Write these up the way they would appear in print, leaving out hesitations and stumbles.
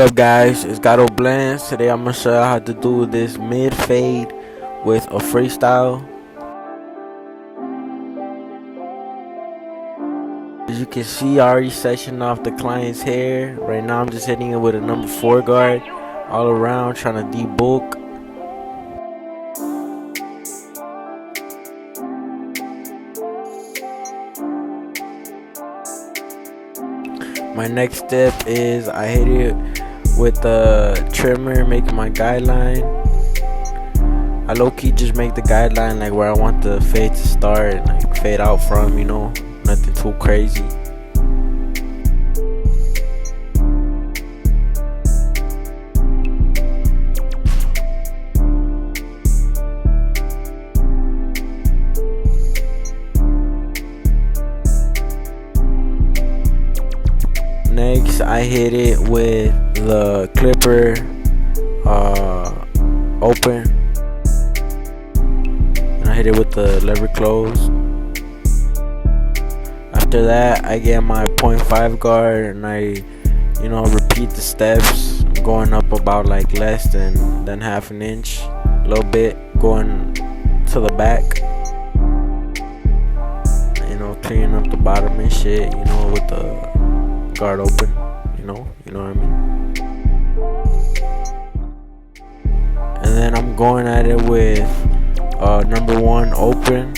What's up guys, it's Gato Blends. Today I'm gonna show you how to do this mid fade with a freestyle. As you can see, I already sectioned off the client's hair. Right now I'm just hitting it with a number 4 guard all around, trying to debulk. My next step is I hit it with the trimmer, making my guideline. I low-key just make the guideline like where I want the fade to start and like fade out from, nothing too crazy. Next, I hit it with the clipper open, and I hit it with the lever close. After that, I get my 0.5 guard and I, repeat the steps, going up about like less than half an inch, a little bit, going to the back. Cleaning up the bottom and shit, with the guard open, you know what I mean. And then I'm going at it with number 1 open,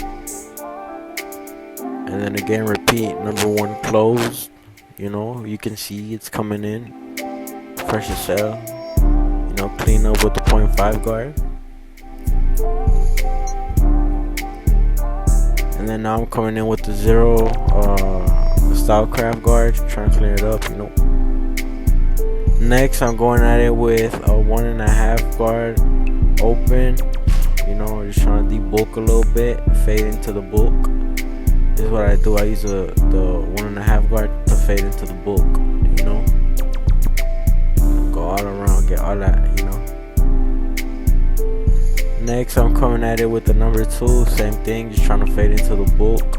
and then again repeat number 1 closed. You can see it's coming in fresh as hell. Clean up with the 0.5 guard. And then now I'm coming in with the 0 Stylecraft guard, trying to clean it up, Next, I'm going at it with a 1.5 guard open, just trying to debulk a little bit, fade into the bulk. This is what I do. I use the 1.5 guard to fade into the bulk, Go all around, get all that, Next, I'm coming at it with the number 2, same thing, just trying to fade into the bulk.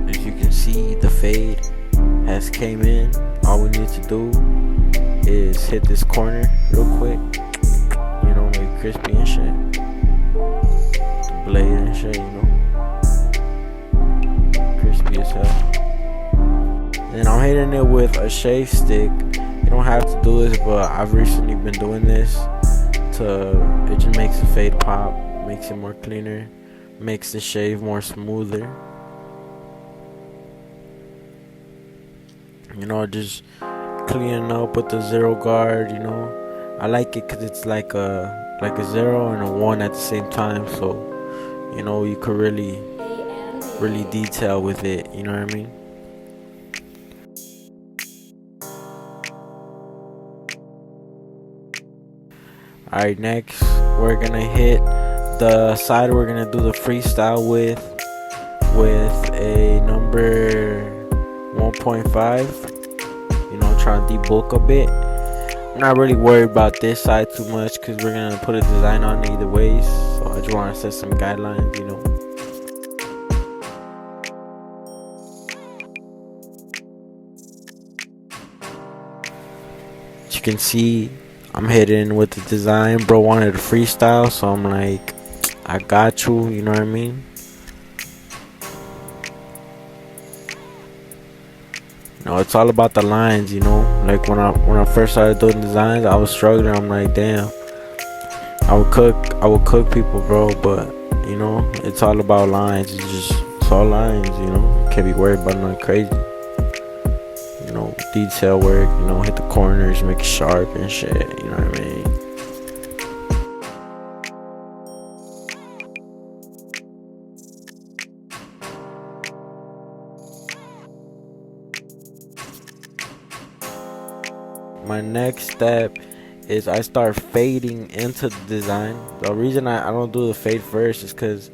As you can see, the fade has came in. All we need to do is hit this corner real quick, make crispy and shit, the blade and shit, crispy as hell. And I'm hitting it with a shave stick. You don't have to do this, but I've recently been doing this it just makes the fade pop, makes it more cleaner, makes the shave more smoother. Just cleaning up with the 0 guard, I like it because it's like a 0 and a 1 at the same time, so you could really detail with it, you know what I mean. Alright, next we're gonna hit the side we're gonna do the freestyle with a number 1.5, trying to debulk a bit. I'm not really worried about this side too much because we're gonna put a design on either ways, so I just want to set some guidelines, As you can see, I'm hitting with the design. Bro wanted a freestyle, so I'm like, I got you, you know what I mean. It's all about the lines, like when I first started doing designs, I was struggling. I'm like, damn, I would cook people, bro, but it's all about lines. It's all lines, can't be worried about nothing crazy. Detail work, hit the corners, make it sharp and shit, you know what I mean. My next step is I start fading into the design. The reason I don't do the fade first is because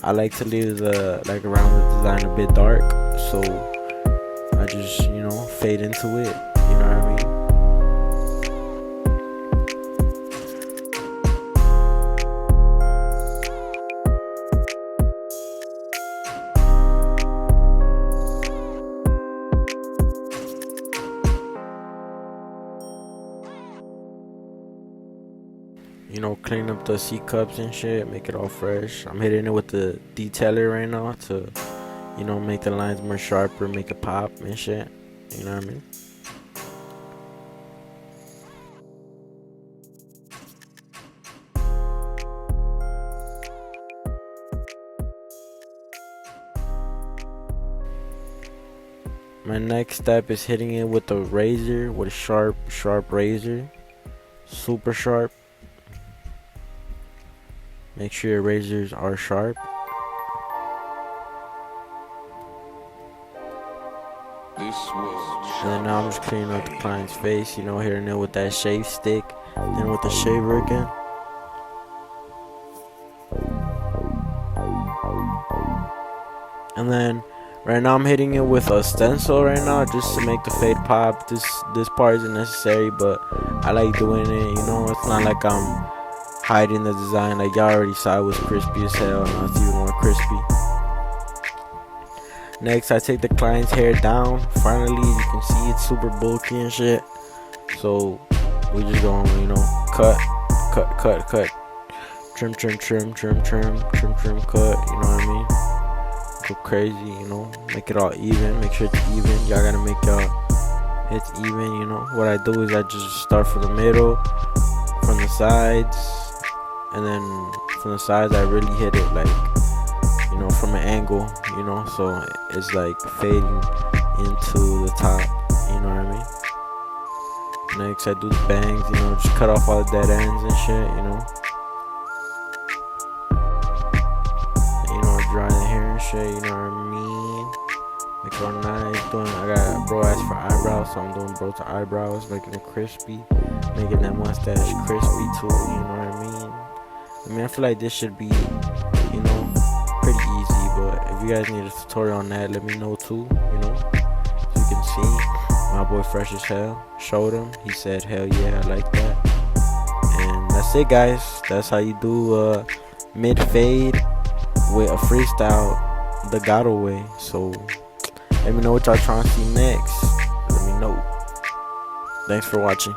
I like to leave the around the design a bit dark, so I just fade into it, you know what I mean. you know, clean up the C cups and shit, make it all fresh. I'm hitting it with the detailer right now to, you know, make the lines more sharper, make it pop and shit. You know what I mean? My next step is hitting it with a razor, with a sharp razor. Super sharp. Make sure your razors are sharp. And then now I'm just cleaning up the client's face, you know, hitting it with that shave stick, then with the shaver again. And then right now I'm hitting it with a stencil right now just to make the fade pop. This part isn't necessary, but I like doing it, you know. It's not like I'm hiding the design. Like y'all already saw it was crispy as hell, now it's even more crispy. Next, I take the client's hair down. Finally, you can see it's super bulky and shit. So we just going, you know, cut. Trim, cut. You know what I mean? Go crazy, you know. Make it all even. Make sure it's even. Y'all gotta make it's even, you know. What I do is I just start from the middle, from the sides, and then from the sides I really hit it like, you know, from an angle, you know, so it's like fading into the top, you know what I mean? Next I do the bangs, you know, just cut off all the dead ends and shit, you know. And, you know, dry the hair and shit, you know what I mean? Make it all nice. I got bro asked for eyebrows, so I'm doing bro to eyebrows, making it crispy, making that mustache crispy too, you know what I mean? I feel like this should be, you know, pretty easy, but if you guys need a tutorial on that, let me know too, you know. As you can see, my boy fresh as hell. Showed him, he said hell yeah, I like that. And that's it, guys. That's how you do mid fade with a freestyle the Gato way. So let me know what y'all trying to see next. Let me know. Thanks for watching.